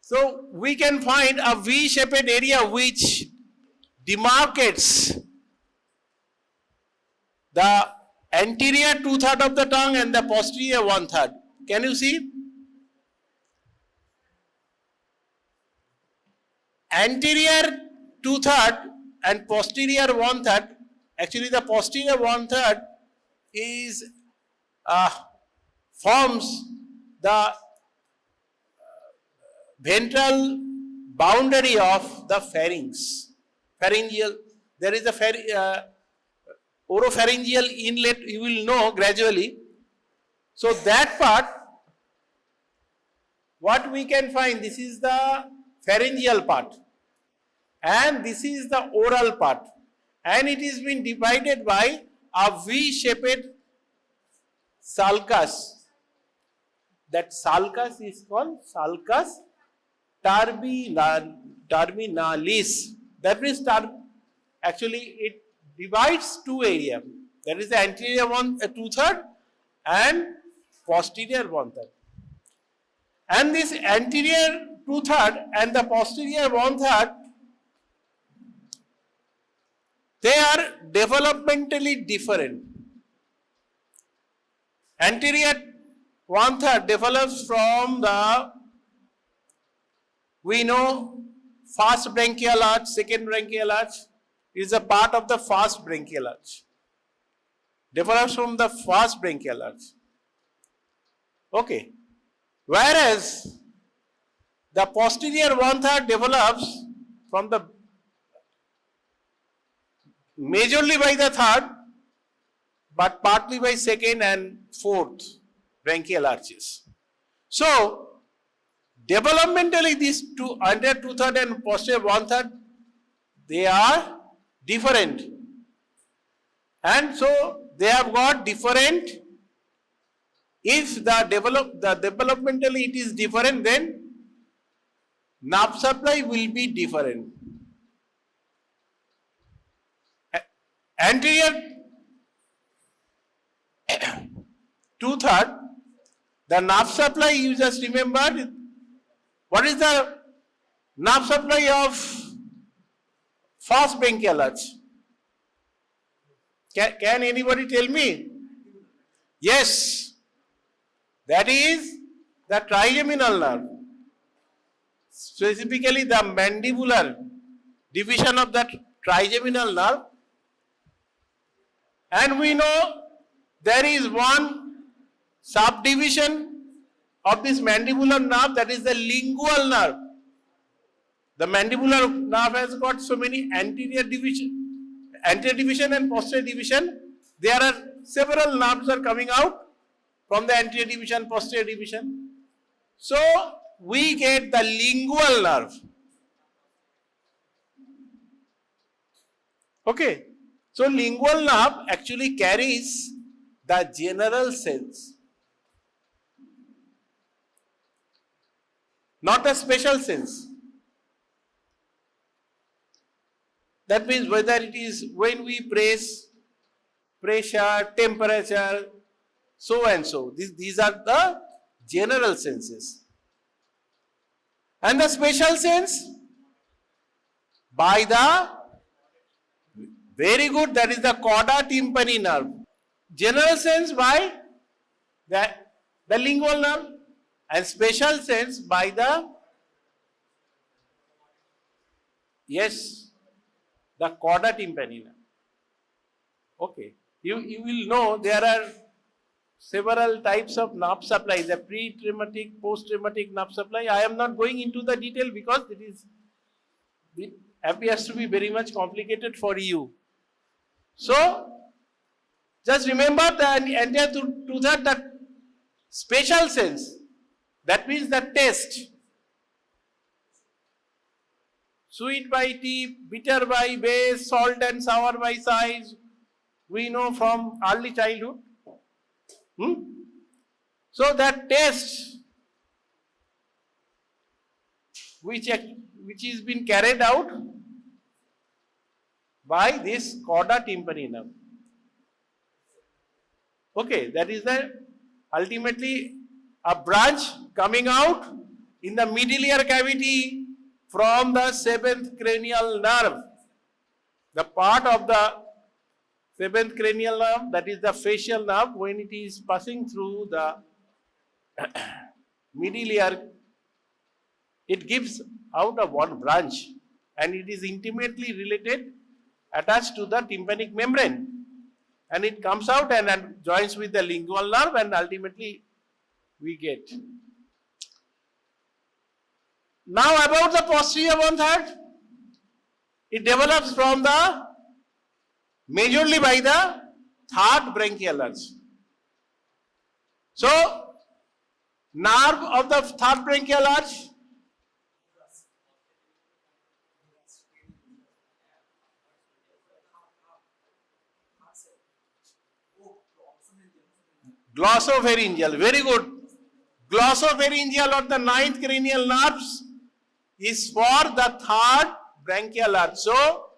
So we can find a V-shaped area which demarcates the anterior 2/3 of the tongue and the posterior 1/3. Can you see? Anterior 2/3 and posterior 1/3. Actually, the posterior 1/3 is forms the ventral boundary of the pharynx. Pharyngeal. There is a oropharyngeal inlet. You will know gradually. So that part, what we can find, this is the pharyngeal part, and this is the oral part, and it is been divided by a V-shaped sulcus. That sulcus is called sulcus terminalis. That means actually it divides two areas. That is the anterior 2/3 and posterior 1/3. And this anterior 2/3 and the posterior 1/3, they are developmentally different. Anterior 1/3 develops from the, we know, first branchial arch, second branchial arch is a part of the first branchial arch. Develops from the first branchial arch. Okay. Whereas the posterior 1/3 develops from the majorly by the third, but partly by second and fourth branchial arches. So, developmentally these two, anterior 2/3 and posterior 1/3, they are different. And so, they have got different. If the developmentally it is different, then nerve supply will be different. Anterior 2/3, the nerve supply, you just remember, what is the nerve supply of first branchial arch? Can anybody tell me? Yes, that is the trigeminal nerve. Specifically the mandibular division of that trigeminal nerve. And we know there is one subdivision of this mandibular nerve, that is the lingual nerve. The mandibular nerve has got so many anterior division and posterior division. There are several nerves are coming out from the anterior division, posterior division. So we get the lingual nerve. Okay. So lingual nerve actually carries the general sense, not the special sense. That means whether it is when we press, pressure, temperature, so and so. These are the general senses. And the special sense by the, very good, that is the cauda tympani nerve. General sense by the lingual nerve, and special sense by the, yes, the cauda tympani nerve. Okay. You will know there are several types of nerve supply, the pre-traumatic, post-traumatic nerve supply. I am not going into the detail because it appears to be very much complicated for you. So, just remember the anterior 2/3, that special sense, that means the taste. Sweet by tea, bitter by base, salt and sour by size, we know from early childhood. So that taste which is been carried out by this cauda tympani nerve. Okay, that is the ultimately a branch coming out in the middle ear cavity from the seventh cranial nerve. The part of the seventh cranial nerve, that is the facial nerve, when it is passing through the middle ear, it gives out of one branch and it is intimately related, attached to the tympanic membrane. And it comes out and joins with the lingual nerve and ultimately we get. Now about the posterior one third, it develops from the majorly by the third branchial arch. So nerve of the third branchial arch, glossopharyngeal, very good. Glossopharyngeal or the ninth cranial nerves is for the third branchial arch. So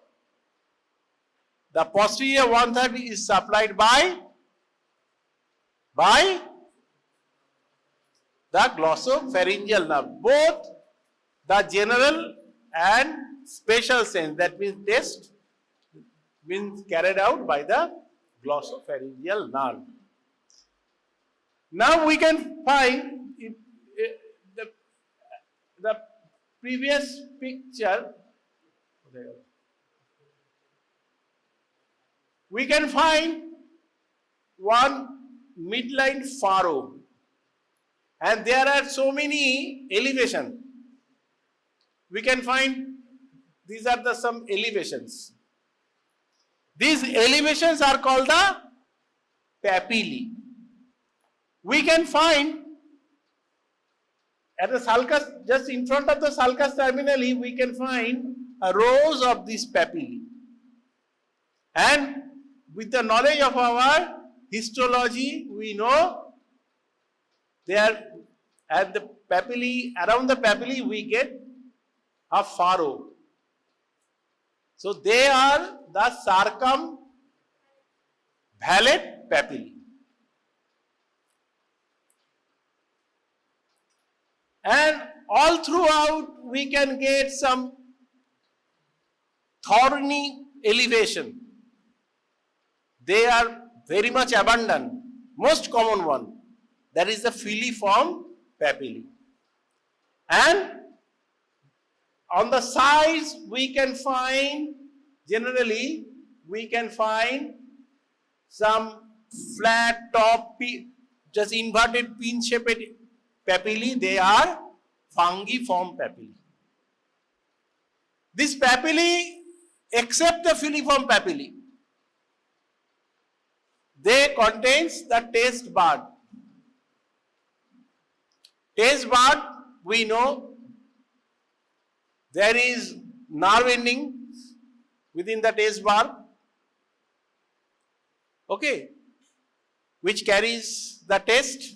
the posterior one third is supplied by the glossopharyngeal nerve, both the general and special sense, that means taste means carried out by the glossopharyngeal nerve. Now we can find the previous picture. We can find one midline furrow and there are so many elevations. We can find these are the some elevations. These elevations are called the papillae. We can find at the sulcus, just in front of the sulcus terminally, we can find a rows of these papillae. And with the knowledge of our histology, we know they are at the papillae, around the papillae we get a furrow. So they are the circumvallate papillae. And all throughout we can get some thorny elevation. They are very much abundant. Most common one, that is the filiform papillae. And on the sides we can find, generally we can find some flat top, just inverted pin shaped papillae. They are fungiform papillae. This papillae, except the filiform papillae, they contains the taste bud. Taste bud, we know there is nerve ending within the taste bud, okay, which carries the taste,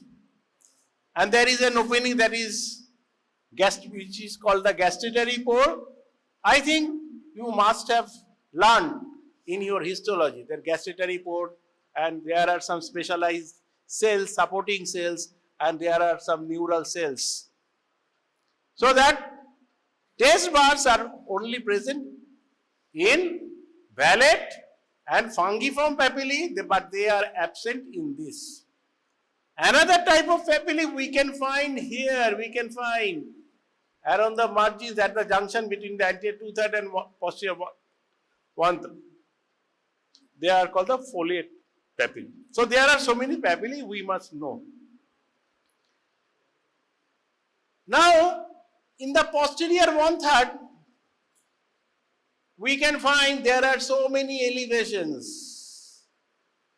and there is an opening that is which is called the gustatory pore. I think you must have learned in your histology that gustatory pore, and there are some specialized cells, supporting cells, and there are some neural cells. So that taste buds are only present in vallate and fungiform papillae, but they are absent in this. Another type of papillae we can find here, we can find around the margins at the junction between the anterior 2/3 and posterior 1/3. They are called the foliate papillae. So there are so many papillae we must know. Now, in the posterior 1/3, we can find there are so many elevations.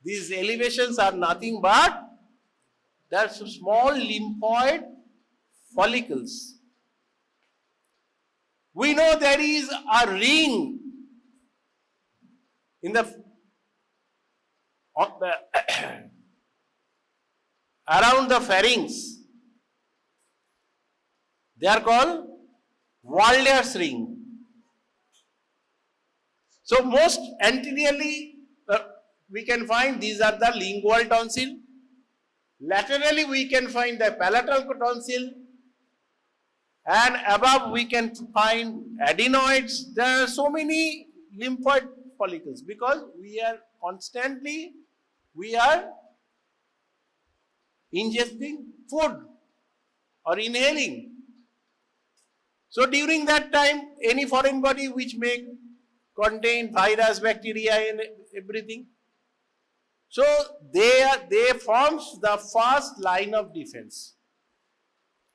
These elevations are nothing but the small lymphoid follicles. We know there is a ring in the around the pharynx. They are called Walder's ring. So most anteriorly we can find these are the lingual tonsil. Laterally we can find the palatal tonsil, And above we can find adenoids. There are so many lymphoid follicles because we are constantly, ingesting food or inhaling. So during that time, any foreign body which may contain virus, bacteria and everything, so they forms the first line of defense.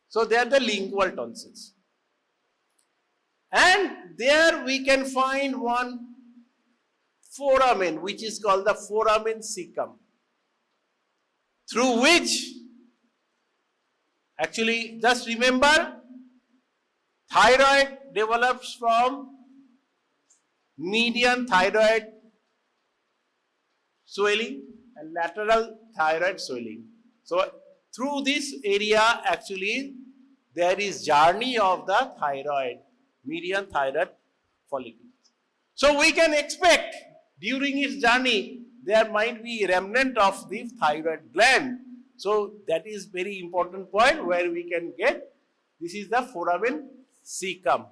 So they are the lingual tonsils. And there we can find one foramen which is called the foramen cecum, through which, actually just remember, thyroid develops from median thyroid swelling and lateral thyroid swelling. So through this area actually there is journey of the thyroid, median thyroid follicle. So we can expect during its journey there might be remnant of the thyroid gland. So that is very important point where we can get, this is the foramen cecum.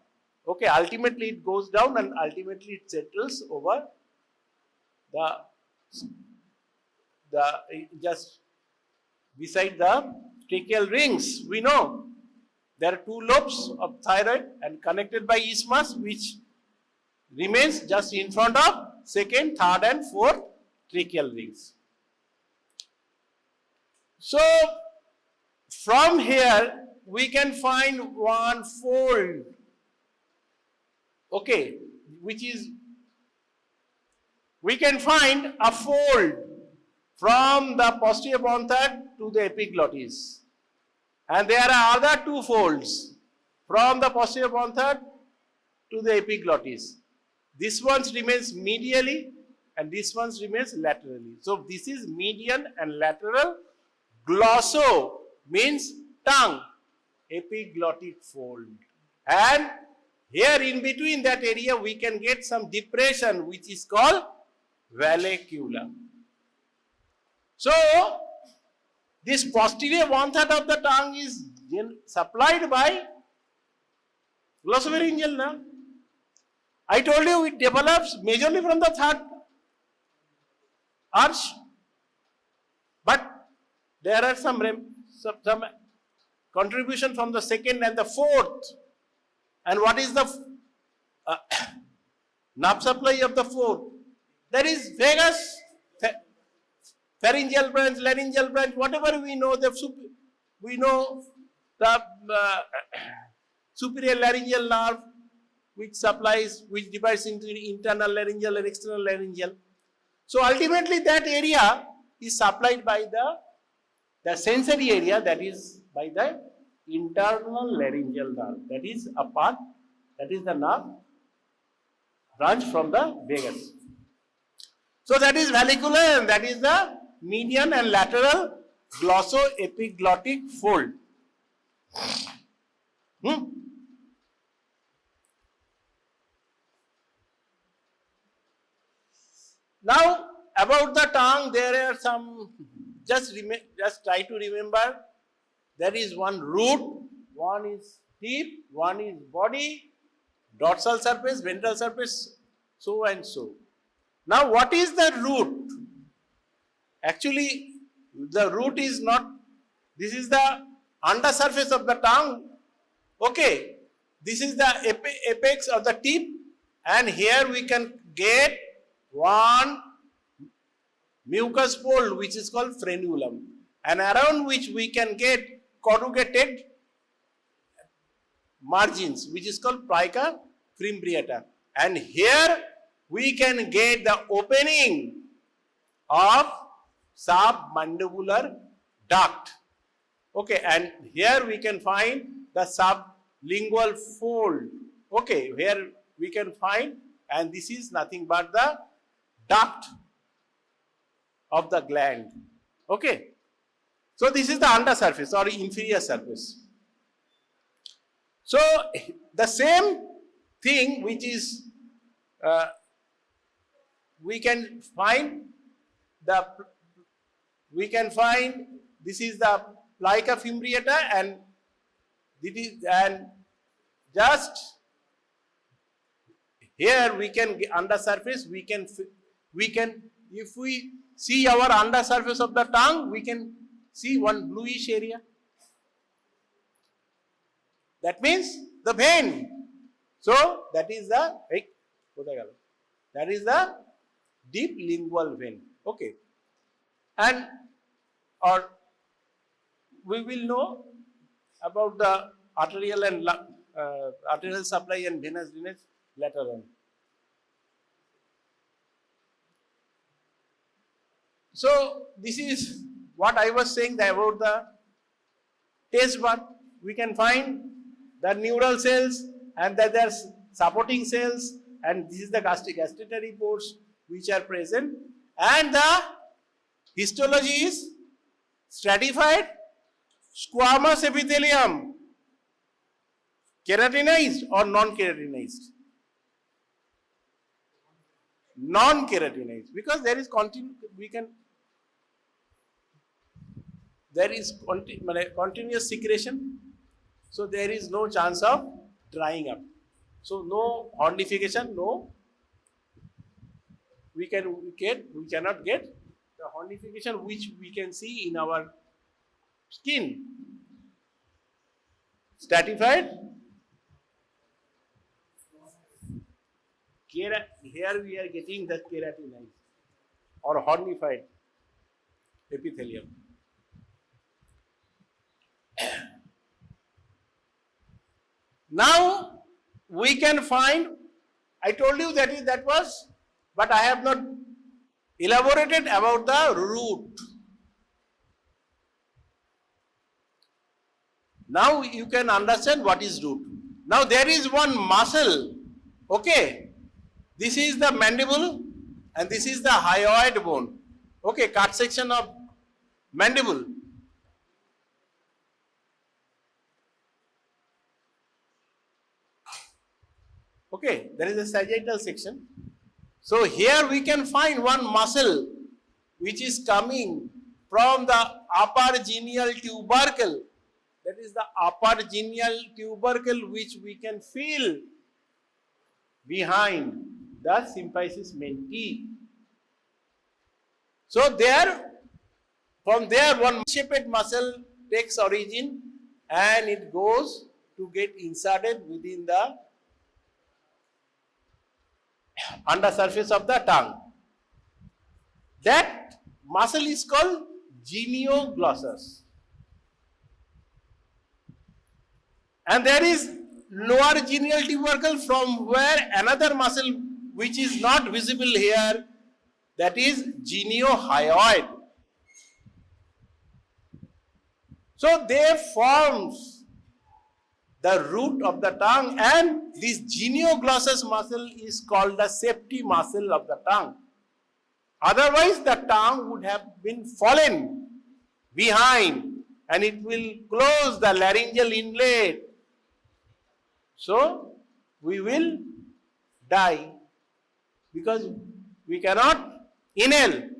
Okay, ultimately it goes down and ultimately it settles over the just beside the tracheal rings. We know there are two lobes of thyroid and connected by isthmus which remains just in front of second, third and fourth tracheal rings. So from here we can find one fold, okay, which is, we can find a fold from the posterior bronchi to the epiglottis. And there are other two folds from the posterior bronchi to the epiglottis. This one remains medially and this one remains laterally. So this is median and lateral. Glosso means tongue, epiglottic fold. And here in between that area we can get some depression which is called vallecula. So this posterior one third of the tongue is supplied by glossopharyngeal nerve. I told you it develops majorly from the third arch, but there are some contribution from the second and the fourth. And what is the nerve supply of the fourth? There is vagus, pharyngeal branch, laryngeal branch, whatever we know, the superior laryngeal nerve which supplies, which divides into internal laryngeal and external laryngeal. So ultimately that area is supplied by the sensory area, that is by the internal laryngeal nerve. That is a part, that is the nerve branch from the vagus. So that is vallecula and that is the median and lateral glossoepiglottic fold. Now about the tongue, there are some, just try to remember, there is one root, one is tip, one is body, dorsal surface, ventral surface, so and so. Now what is the root? Actually the root is not, this is the undersurface of the tongue, okay. This is the apex of the tip and here we can get one mucus fold which is called frenulum and around which we can get corrugated margins which is called plica fimbriata, and here we can get the opening of submandibular duct, okay, and here we can find the sublingual fold, okay, here we can find, and this is nothing but the duct of the gland, okay. So this is the undersurface or inferior surface. So the same thing which is we can find this is the plica fimbriata and just here we can under surface, we can if we see our under surface of the tongue, we can see one bluish area. That means the vein. So that is the deep lingual vein. Okay. And or we will know about the arterial and arterial supply and venous drainage later on. So this is what I was saying about the taste bud. We can find the neural cells and that there's supporting cells, and this is the gustatory pores which are present, and the histology is stratified squamous epithelium, keratinized or non-keratinized? Non-keratinized, because there is continuous secretion, so there is no chance of drying up. So no hornification, no, we cannot get the hornification which we can see in our skin. Stratified, here we are getting the keratinized or hornified epithelium. Now we can find, I told you that was, but I have not elaborated about the root. Now you can understand what is root. Now there is one muscle, okay, this is the mandible and this is the hyoid bone, okay, cut section of mandible. Okay, there is a sagittal section. So here we can find one muscle which is coming from the upper genial tubercle. That is the upper genial tubercle which we can feel behind the symphysis menti. So from there one shaped muscle takes origin and it goes to get inserted within the under surface of the tongue. That muscle is called genioglossus. And there is lower genial tubercle from where another muscle which is not visible here, that is geniohyoid. So they forms the root of the tongue, and this genioglossus muscle is called the safety muscle of the tongue. Otherwise the tongue would have been fallen behind and it will close the laryngeal inlet. So we will die because we cannot inhale.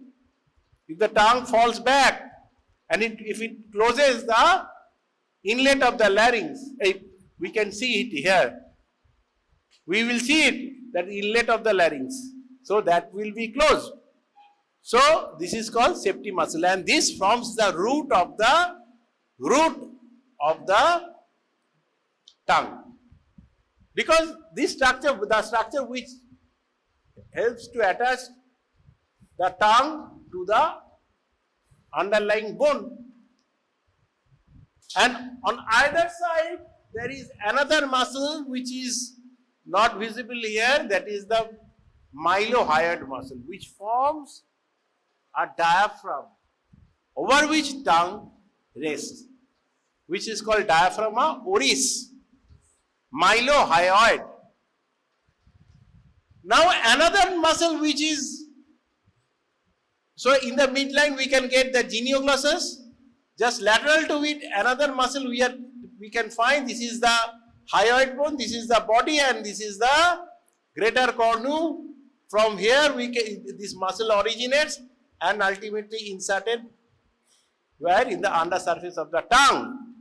If the tongue falls back and if it closes the inlet of the larynx, we can see it here. We will see it, that inlet of the larynx. So that will be closed. So this is called safety muscle, and this forms the root of the tongue. Because this structure, the structure which helps to attach the tongue to the underlying bone. And on either side, there is another muscle which is not visible here, that is the mylohyoid muscle, which forms a diaphragm over which tongue rests, which is called diaphragma oris, mylohyoid. Now another muscle which is, so in the midline we can get the genioglossus, just lateral to it another muscle we can find, this is the hyoid bone, this is the body, and this is the greater cornu. From here this muscle originates and ultimately inserted where? In the undersurface of the tongue.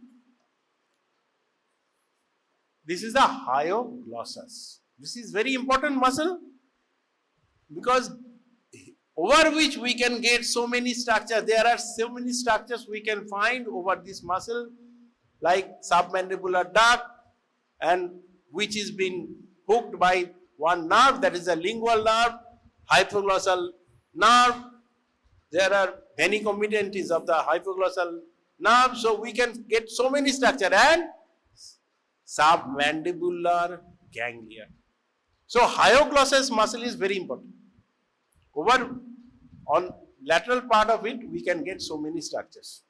This is the hyoglossus. This is very important muscle because over which we can get so many structures. There are so many structures we can find over this muscle, like submandibular duct, and which is been hooked by one nerve, that is a lingual nerve, hypoglossal nerve. There are many components of the hypoglossal nerve, so we can get so many structure, and submandibular ganglia. So hyoglossus muscle is very important. Over on lateral part of it, we can get so many structures,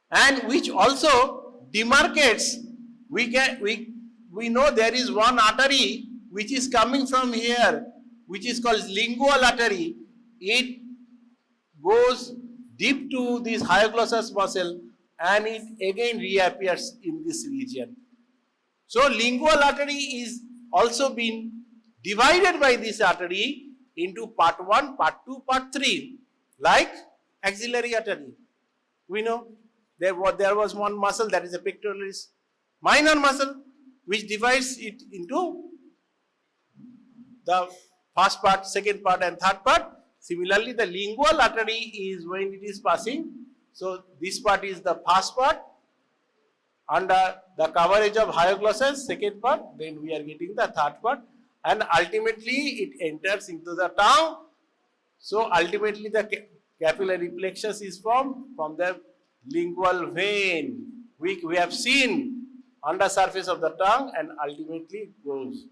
and which also demarcates. We know there is one artery which is coming from here, which is called lingual artery. It goes deep to this hyoglossus muscle, and it again reappears in this region. So lingual artery is also been divided by this artery into part 1, part 2, part 3, like axillary artery. We know there was one muscle, that is a pectoralis minor muscle, which divides it into the first part, second part, and third part. Similarly, the lingual artery is when it is passing. So this part is the first part under the coverage of hyoglossus, second part, then we are getting the third part, and ultimately it enters into the tongue. So ultimately the capillary plexus is formed from the lingual vein. We have seen under surface of the tongue, and ultimately it goes.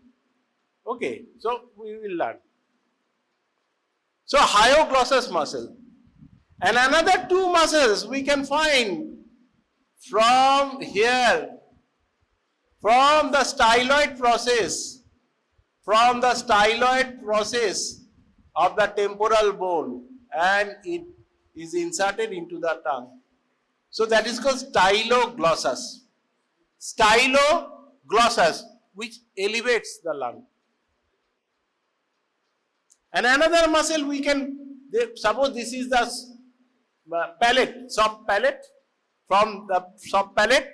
Okay, so we will learn. So hyoglossus muscle. And another two muscles we can find from here, from the styloid process, of the temporal bone, and it is inserted into the tongue. So that is called styloglossus. Styloglossus, which elevates the lung. And another muscle we can, suppose this is the palate, soft palate. From the soft palate,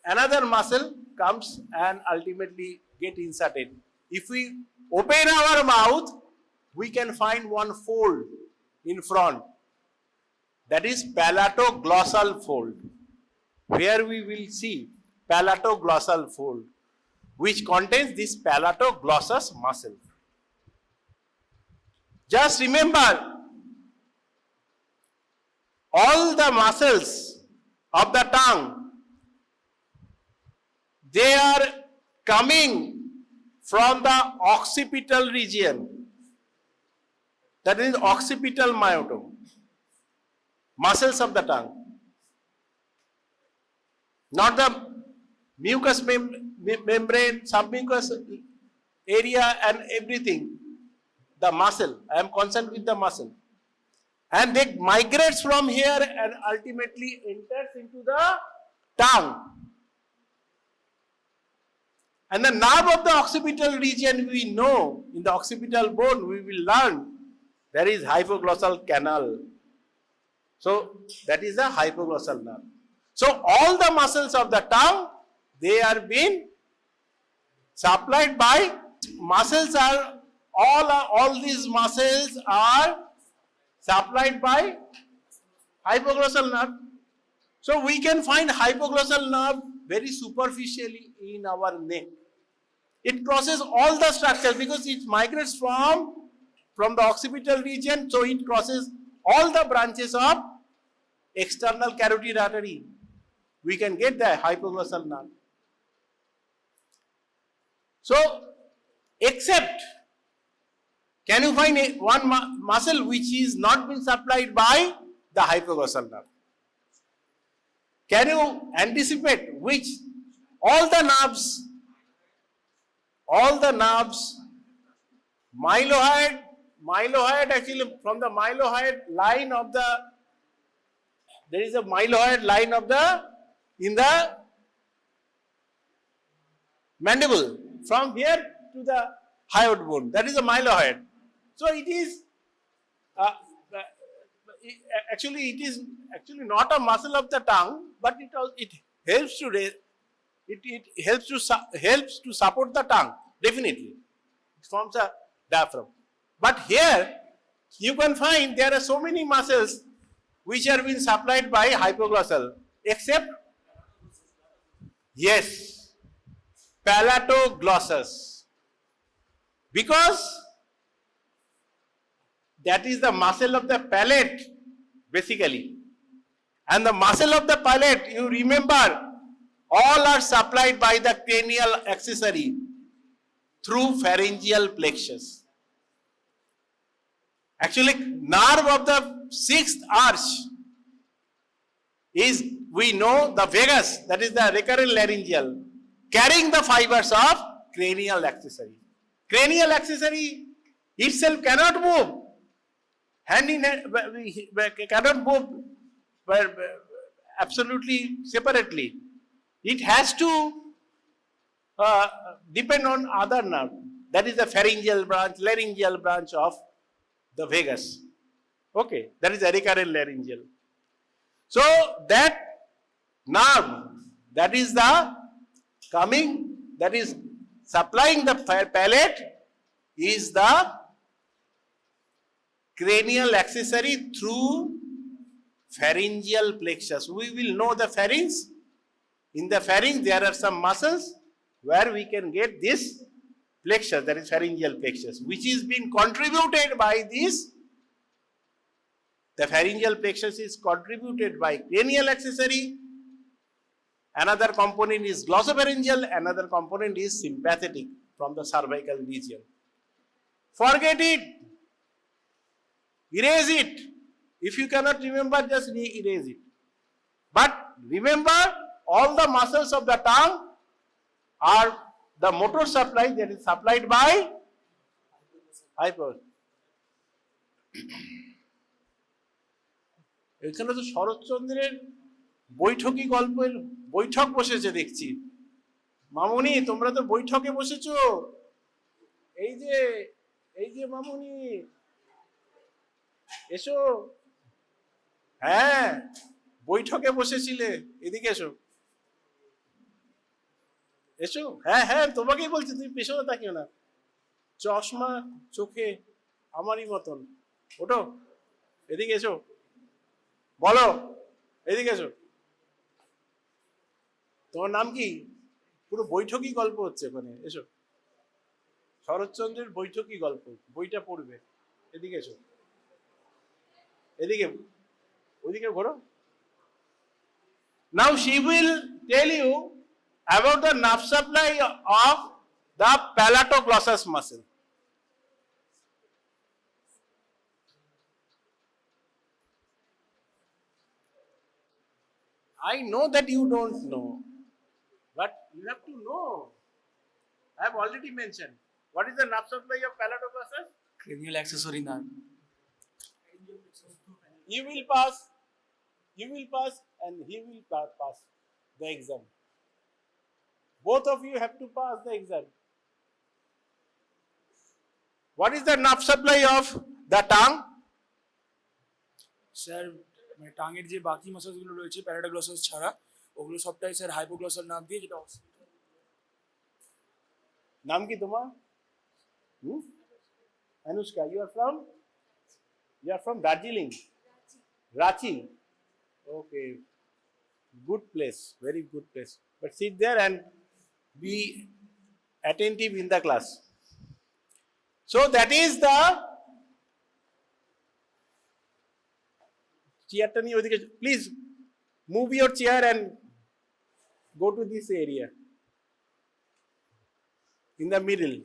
another muscle comes and ultimately get inserted. If we open our mouth, we can find one fold in front. That is palatoglossal fold. Where we will see palatoglossal fold, which contains this palatoglossus muscle. Just remember, all the muscles of the tongue, they are coming from the occipital region. That is occipital myotome, muscles of the tongue. Not the mucous membrane, submucous area and everything. The muscle, I am concerned with the muscle. And they migrates from here and ultimately enters into the tongue. And the nerve of the occipital region, we know, in the occipital bone, we will learn there is hypoglossal canal. So that is the hypoglossal nerve. So all the muscles of the tongue, they are being supplied by muscles are all these muscles are supplied by hypoglossal nerve. So we can find hypoglossal nerve very superficially in our neck. It crosses all the structures because it migrates from the occipital region, so it crosses all the branches of external carotid artery. We can get the hypoglossal nerve. So, except, can you find one muscle which is not been supplied by the hypoglossal nerve? Can you anticipate which? All the nerves, myeloid actually, from the myeloid line of the, there is a myeloid line of the, in the mandible, from here to the hyoid bone, that is a myeloid. So it is, it is actually not a muscle of the tongue, but it helps to it helps to support the tongue, definitely. It forms a diaphragm. But here, you can find there are so many muscles which are being supplied by hypoglossal, except, yes, palatoglossus. Because that is the muscle of the palate, basically. And the muscle of the palate, you remember, all are supplied by the cranial accessory through pharyngeal plexus. Actually, nerve of the sixth arch is, we know, the vagus, that is the recurrent laryngeal, carrying the fibers of cranial accessory. Cranial accessory itself cannot move. Hand in hand, cannot move absolutely separately. It has to depend on other nerve. That is the pharyngeal branch, laryngeal branch of the vagus. Okay, that is the recurrent laryngeal. So that nerve, that is the coming, that is supplying the palate, is the cranial accessory through pharyngeal plexus. We will know the pharynx. In the pharynx, there are some muscles where we can get this plexus, that is pharyngeal plexus, which is being contributed by this. The pharyngeal plexus is contributed by cranial accessory. Another component is glossopharyngeal, another component is sympathetic from the cervical region. Forget it. Erase it. If you cannot remember, just erase it. But remember, all the muscles of the tongue are the motor supply that is supplied by hypo. এখানে তো শরৎচন্দ্রের বৈঠকি গল্পের বৈঠক বসেছে দেখছি। মামুনি, তোমরা তো বৈঠকে বসেছো। এই যে মামুনি, এসো। হ্যাঁ, বৈঠকে বসেছিলে, এদিকে এসো। এসো, হ্যাঁ হ্যাঁ, তোমাকেই বলছি, তুমি পেছনে তাকিও না। চশমা চোখে আমারই মতন। ওঠো, এদিকে এসো, বলো, এদিকে এসো। তোমার নাম কি? পুরো বৈঠকি গল্প হচ্ছে ওখানে, এসো। শরৎচন্দ্রের বৈঠকি গল্প, বইটা পড়বে। এদিকে এসো, এদিকে, ওইদিকে ঘোরো। Now she will tell you about the nerve supply of the palatoglossus muscle. I know that you don't know, but you have to know. I have already mentioned. What is the nerve supply of palatoglossus? Cranial accessory nerve. You will pass, and he will pass the exam. Both of you have to pass the exam. What is the nerve supply of the tongue? Sir, মানে টাঙের যে বাকি মাসলগুলো রয়েছে প্যারাটাগ্লসাস ছাড়া, ওগুলো সবটাই sir হাইপোগ্লসাল nerve দিয়ে, যেটা নাম কি তোমার? Anushka, you are from Darjeeling? Ranchi. Okay. Good place, very good place. But sit there and be attentive in the class. So that is the chairta niye odike. Please move your chair and go to this area in the middle.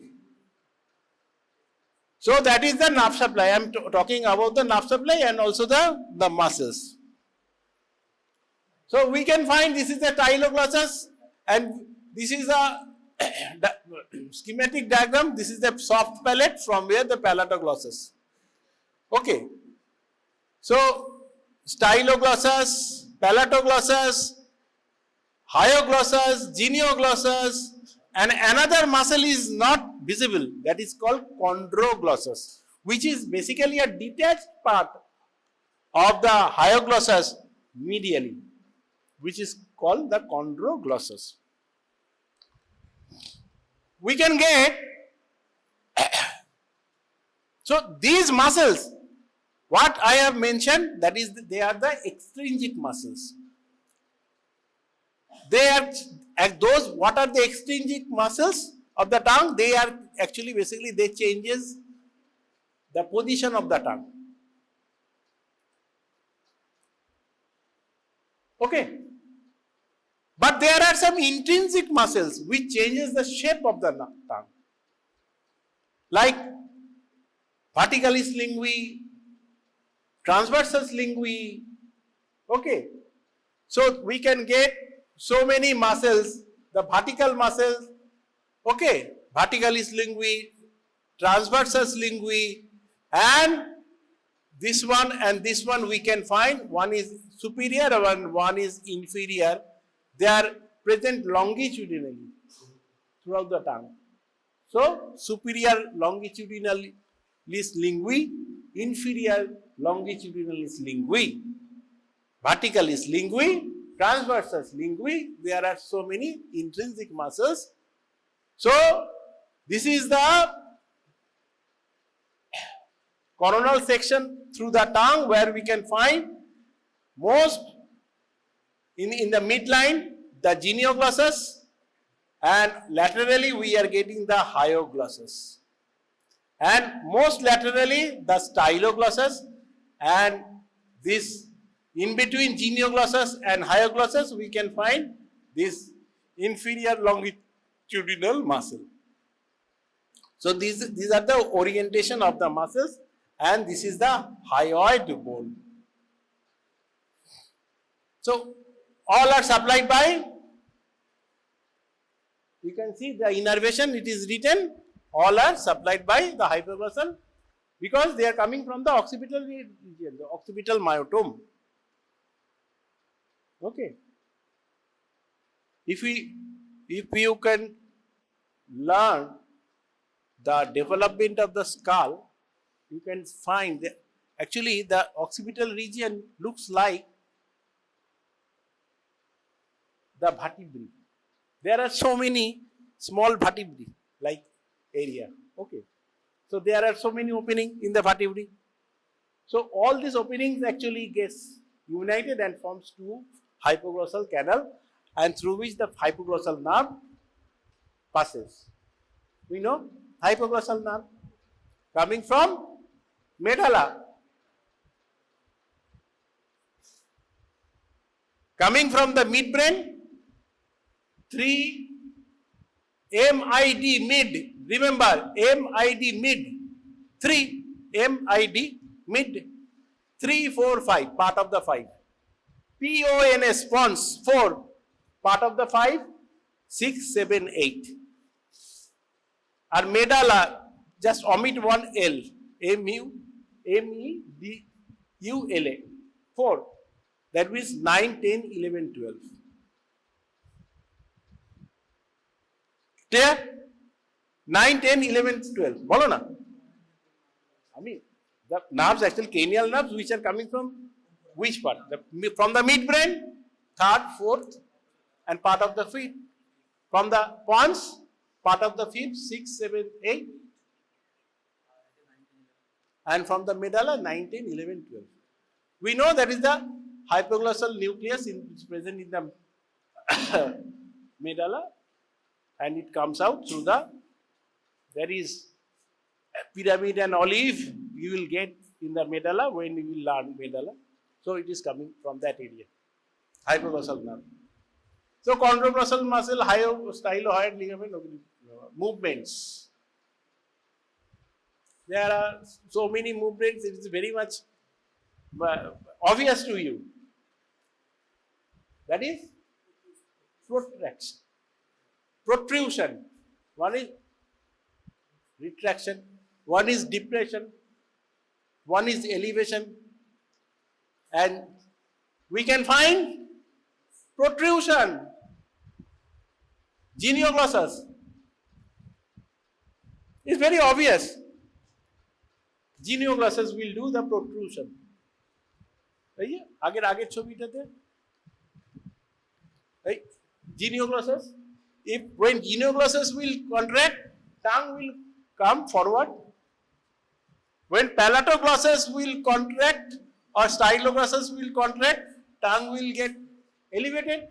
So that is the nerve supply. I am talking about the nerve supply and also the muscles. So we can find this is the ankyloglossus, and this is a schematic diagram. This is the soft palate from where the palatoglossus. Okay. So styloglossus, palatoglossus, hyoglossus, genioglossus, and another muscle is not visible, that is called chondroglossus, which is basically a detached part of the hyoglossus medially, which is called the chondroglossus. we can get, so these muscles, what I have mentioned, that is, they are the extrinsic muscles. They are, those, what are the extrinsic muscles of the tongue? They are actually, basically, they changes the position of the tongue. Okay. But there are some intrinsic muscles which changes the shape of the tongue. Like verticalis linguae, transversus linguae. Okay. So we can get so many muscles, the vertical muscles, okay, verticalis linguae, transversus linguae, and this one we can find, one is superior and one is inferior. They are present longitudinally throughout the tongue. So, superior longitudinalis linguae, inferior longitudinalis linguae, verticalis linguae, transversus linguae. There are so many intrinsic muscles. So, this is the coronal section through the tongue where we can find most in the midline the genioglossus, and laterally we are getting the hyoglossus, and most laterally the styloglossus, and this in between genioglossus and hyoglossus we can find this inferior longitudinal muscle. So these are the orientation of the muscles, and this is the hyoid bone. So all are supplied by, you can see the innervation, it is written, all are supplied by the hypoglossal because they are coming from the occipital region, the occipital myotome. Okay. If you can learn the development of the skull, you can find that actually the occipital region looks like the vertebrae. There are so many small vertebrae like area. Okay. So there are so many openings in the vertebrae. So all these openings actually gets united and forms two hypoglossal canal, and through which the hypoglossal nerve passes. We know hypoglossal nerve coming from medulla, coming from the midbrain, 3 MID mid, remember MID mid, 3 MID mid, 3, 4, 5, part of the 5. PONS, pons, 4, part of the 5, 6, 7, 8. Our medulla, just omit one L, MEDULA, 4. That means 9, 10, 11, 12. Clear? 9, 10, 11, 12. Bolo na? I mean, the nerves, actual cranial nerves, which are coming from which part? From the midbrain, 3rd, 4th, and part of the 5th. From the pons, part of the 5th, 6, 7, 8. And from the medulla, 9, 10, 11, 12. We know that is the hypoglossal nucleus is present in the medulla, and it comes out through the, there is pyramid and olive you will get in the medulla when you will learn medulla. So it is coming from that area, hypoglossal nerve. So chondroglossal muscle, stylohyoid ligament movements. There are so many movements, it is very much obvious to you. That is protraction, protrusion. One is retraction, one is depression, one is elevation, and we can find protrusion. Genioglossus is very obvious. Genioglossus will do the protrusion. আগের ছবিটাতে genioglossus If when genioglossus will contract, tongue will come forward. When palatoglossus will contract or styloglossus will contract, tongue will get elevated.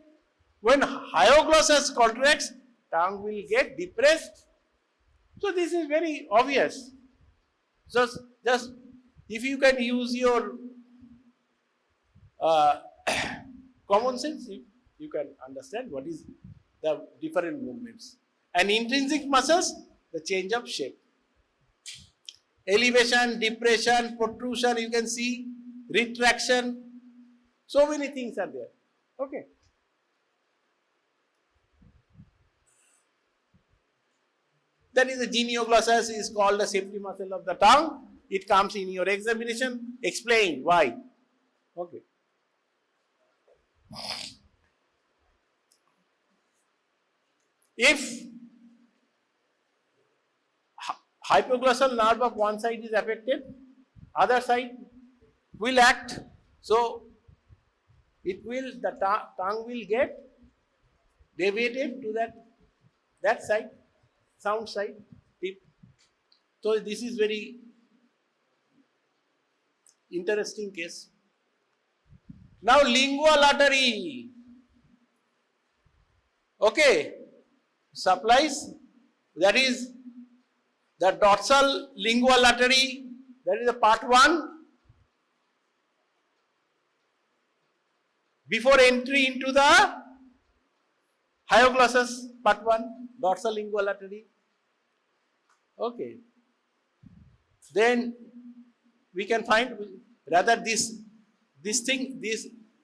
When hyoglossus contracts, tongue will get depressed. So this is very obvious. Just if you can use your common sense, you can understand what is the different movements. And intrinsic muscles, the change of shape. Elevation, depression, protrusion, you can see, retraction. So many things are there. Okay. That is the genioglossus is called the safety muscle of the tongue. It comes in your examination. Explain why. Okay. If hypoglossal nerve of one side is affected, other side will act. So the tongue will get deviated to that side, sound side, tip. So this is very interesting case. Now lingual artery, okay, supplies, that is the dorsal lingual artery, that is the part 1. Before entry into the hyoglossus, part 1, dorsal lingual artery. Okay. Then we can find, rather this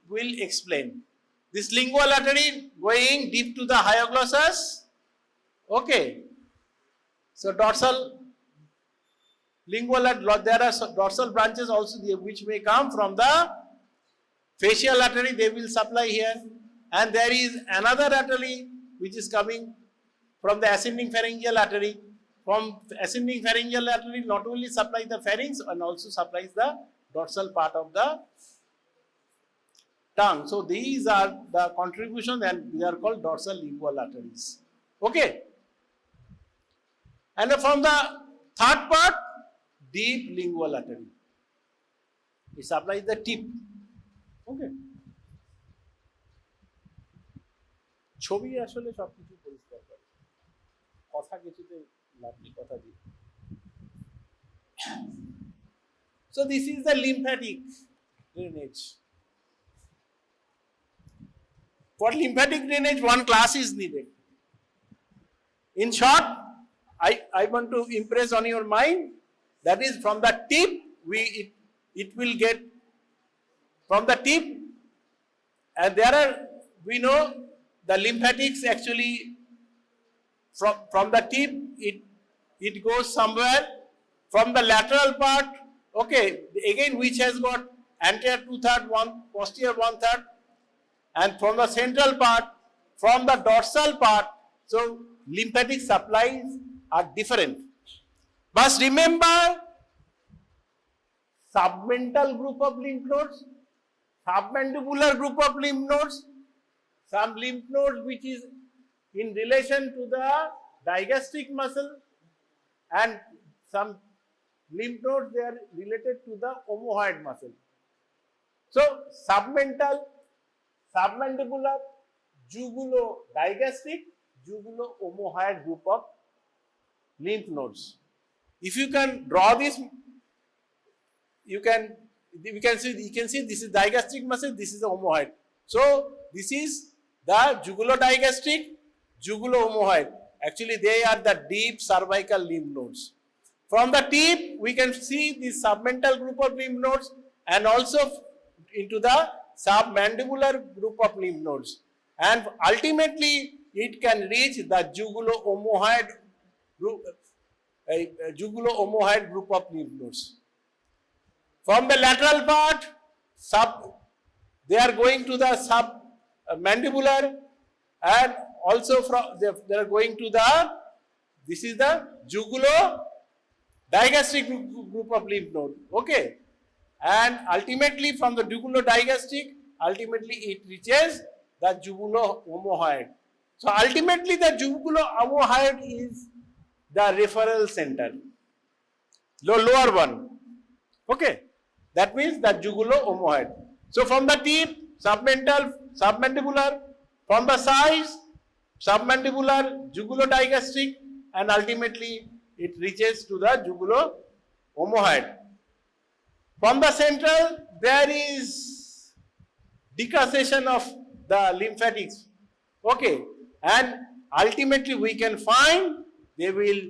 will explain. This lingual artery going deep to the hyoglossus. Okay. So dorsal lingual, there are dorsal branches also which may come from the facial artery, they will supply here. And there is another artery which is coming from the ascending pharyngeal artery. From ascending pharyngeal artery not only supplies the pharynx and also supplies the dorsal part of the tongue. So these are the contributions and they are called dorsal lingual arteries. Okay. And from the third part, deep lingual artery. It supplies the tip. Okay. ছবি আসলে সবকিছু পরিষ্কার করে, কথা কিছুতে lovely কথা দিই। So this is the lymphatic drainage. For lymphatic drainage, one class is needed. In short, I want to impress on your mind, that is from the tip, it will get from the tip, and there are, we know the lymphatics actually from the tip, it goes somewhere from the lateral part, okay, again which has got anterior 2/3, posterior 1/3, and from the central part, from the dorsal part. So lymphatic supplies are different. But remember, submental group of lymph nodes, submandibular group of lymph nodes, some lymph nodes which is in relation to the digastric muscle, and some lymph nodes they are related to the omohyoid muscle. So submental, submandibular, jugulo-digastric, jugulo-omohyoid group of lymph nodes. If you can draw this, you can see this is digastric muscle, this is the omohyoid. So this is the jugulo-digastric, jugulo-omohyoid. Actually, they are the deep cervical lymph nodes. From the tip, we can see the submental group of lymph nodes and also into the submandibular group of lymph nodes. And ultimately, it can reach the jugulo-omohyoid group of lymph nodes. From the lateral part, they are going to the submandibular, and also from they are going to the, this is the jugulo-digastric group of lymph node. Okay, and ultimately from the jugulo-digastric, ultimately it reaches the jugulo-omohyoid. So ultimately the jugulo-omohyoid is the referral center, lower one. Okay, that means the jugulo-omohyoid. So from the tip, submental, submandibular, from the sides, submandibular, jugulo-digastric, and ultimately it reaches to the jugulo-omohyoid. From the central, there is decussation of the lymphatics. Okay, and ultimately we can find they will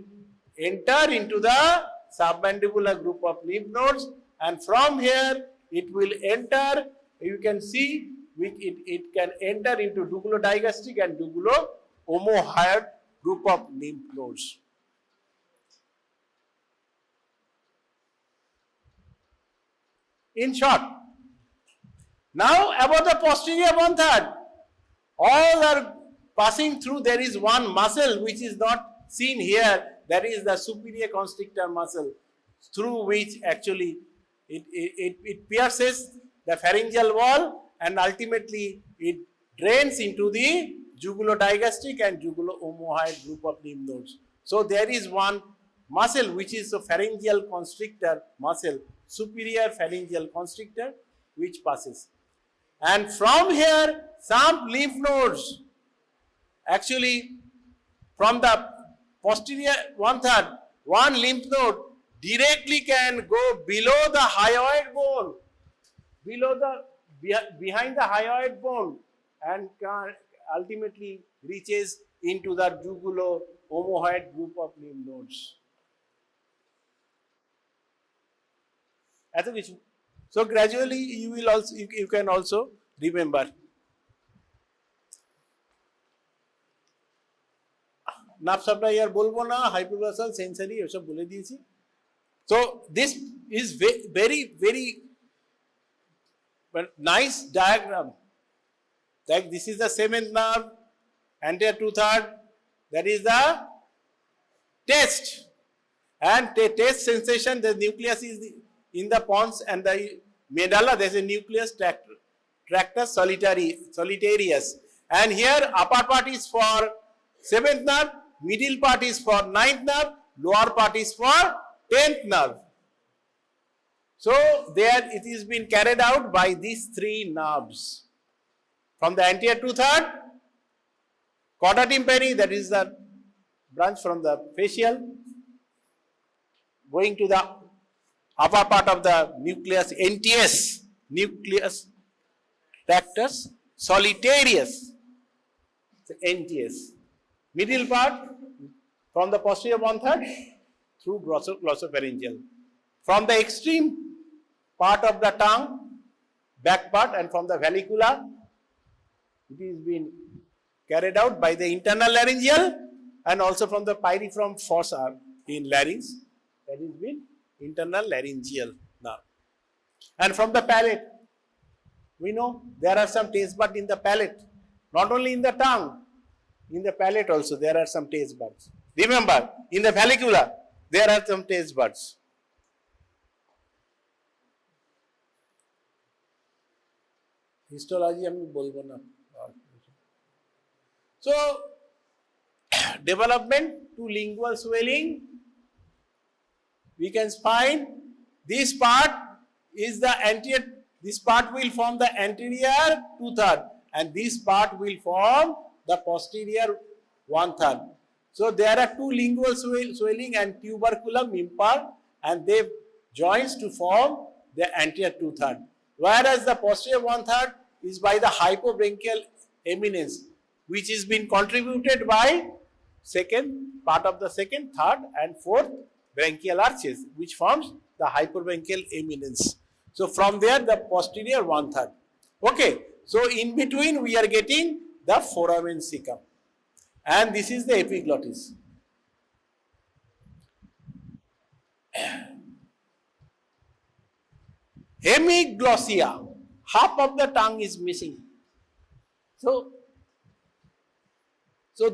enter into the submandibular group of lymph nodes, and from here it will enter, you can see it can enter into jugulo-digastric and jugulo-omohyoid group of lymph nodes. In short, now about the posterior one third, all are passing through. There is one muscle which is not seen here, that is the superior constrictor muscle, through which actually it pierces the pharyngeal wall and ultimately it drains into the jugulo-digastric and jugulo-omohyoid group of lymph nodes. So there is one muscle which is a pharyngeal constrictor muscle, superior pharyngeal constrictor, which passes. And from here some lymph nodes, actually from the posterior one third, one lymph node directly can go below the hyoid bone, behind the hyoid bone, and can ultimately reaches into the jugulo-omohyoid group of lymph nodes. So gradually you will also, you can also remember. Nerve supply আর বলবো না, হাইপোগ্লসাল, sensory এসব বলে দিয়েছি। So this is very nice diagram. Like this is the seventh nerve, anterior two-third, that is the taste. And taste sensation, the nucleus is in the pons and the medulla, there is a nucleus tractus solitarius. And here upper part is for seventh nerve, middle part is for ninth nerve, lower part is for 10th nerve. So there it is been carried out by these three nerves. From the anterior two-third, cauda tympani, that is the branch from the facial, going to the upper part of the nucleus, NTS, nucleus tractus solitarius, NTS. Middle part from the posterior one-third through glossopharyngeal. From the extreme part of the tongue, back part, and from the vallicula, it is being carried out by the internal laryngeal and also from the pyriform fossa in larynx, that is been internal laryngeal nerve. And from the palate, we know there are some taste buds in the palate, not only in the tongue, in the palate also there are some taste buds. Remember, in the vallicula there are some taste buds. Histology আমি বলবো না. So development to lingual swelling, we can find this part is the anterior, this part will form the anterior two-third and this part will form the posterior one-third. So there are two lingual swelling and tuberculum impar, and they joins to form the anterior two-third. Whereas the posterior one-third is by the hypobranchial eminence, which is been contributed by second part of the second, third, and fourth branchial arches, which forms the hypobranchial eminence. So from there the posterior one-third. Okay, so in between we are getting the foramen cecum, and this is the epiglottis. Hemiglossia, half of the tongue is missing. So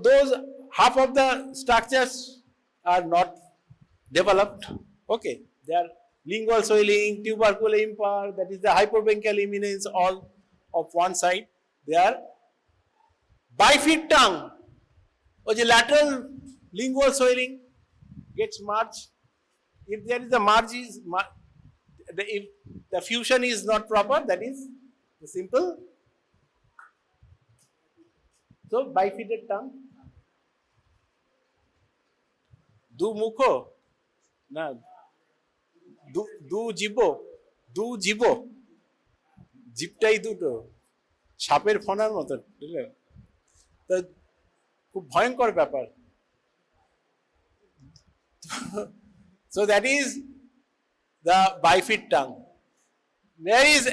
those half of the structures are not developed. Okay, they are lingual swelling, tubercular impar, that is the hypobranchial eminence, all of one side. They are bifid tongue, or the lateral lingual swelling gets merged. If there is a merge, if the fusion is not proper, that is the simple. So bifided tongue. Du mukho, na du jibo, জিপটাই দুটো সাপের ফনার মতো, বুঝলেন? তো খুব ভয়ঙ্কর ব্যাপার। So that is the bifid tongue. There is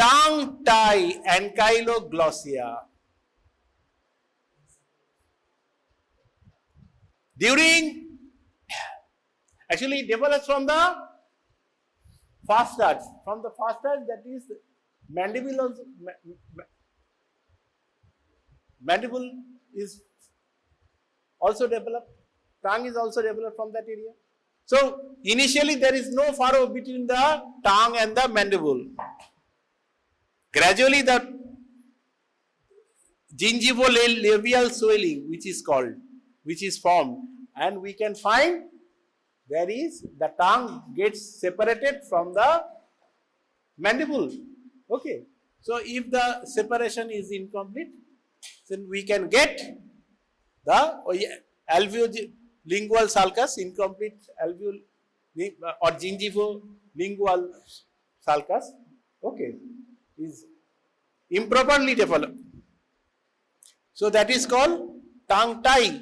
tongue tie, ankyloglossia. Actually it develops from the first arch. From the first arch, that is mandible is also developed. Tongue is also developed from that area. So initially there is no furrow between the tongue and the mandible. Gradually the gingivo-labial swelling, which is formed, and we can find there is the tongue gets separated from the mandible. Okay, so if the separation is incomplete, then we can get the alveolingual sulcus, incomplete alveol or gingivo-lingual sulcus. Okay, is improperly developed. So that is called tongue tie.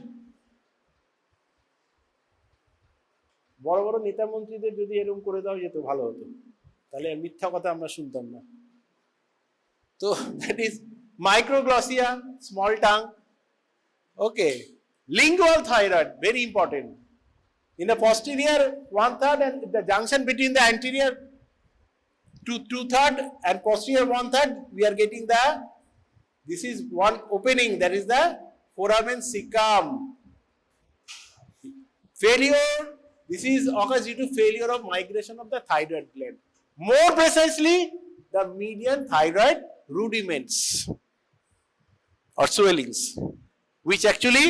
বড় বড় নেতা মন্ত্রীদের যদি এরকম করে দাও যেত ভালো হতো, তাহলে মিথ্যা কথা আমরা শুনতাম না। তো that is microglossia, small tongue. Okay, lingual thyroid, very important. In the posterior 1/3 and the junction between the anterior 2/3 and posterior 1/3, we are getting this is one opening, that is the foramen cecum. Failure, this is occurs due to failure of migration of the thyroid gland. More precisely, the median thyroid rudiments or swellings, which actually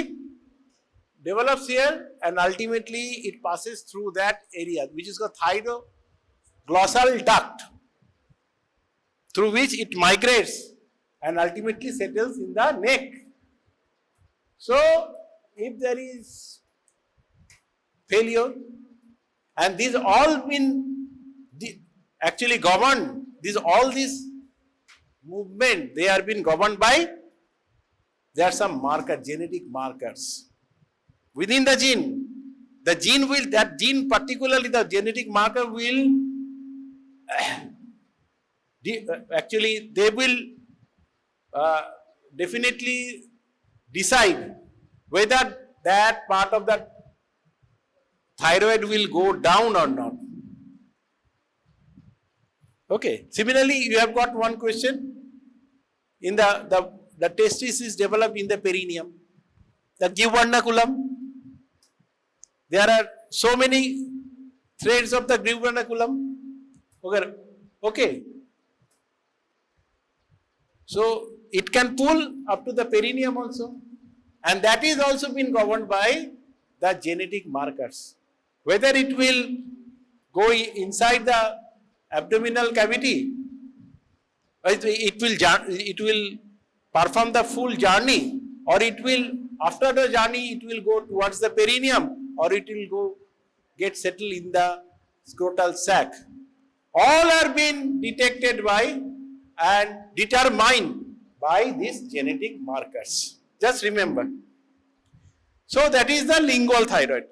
develops here and ultimately it passes through that area, which is called thyroglossal duct, through which it migrates and ultimately settles in the neck. So, if there is failure, and these all been actually governed, all these movement, they are being governed by, there are some genetic markers within the gene. The gene will, that gene particularly the genetic marker will actually they will definitely decide whether that part of that thyroid will go down or not. Okay. Similarly, you have got one question. In the testis is developed in the perineum, the gubernaculum. There are so many threads of the gubernaculum. Okay. So it can pull up to the perineum also, and that is also been governed by the genetic markers. Whether it will go inside the abdominal cavity, it will perform the full journey, or it will, after the journey, it will go towards the perineum, or it will get settled in the scrotal sac. All are being detected by and determined by these genetic markers. Just remember. So that is the lingual thyroid.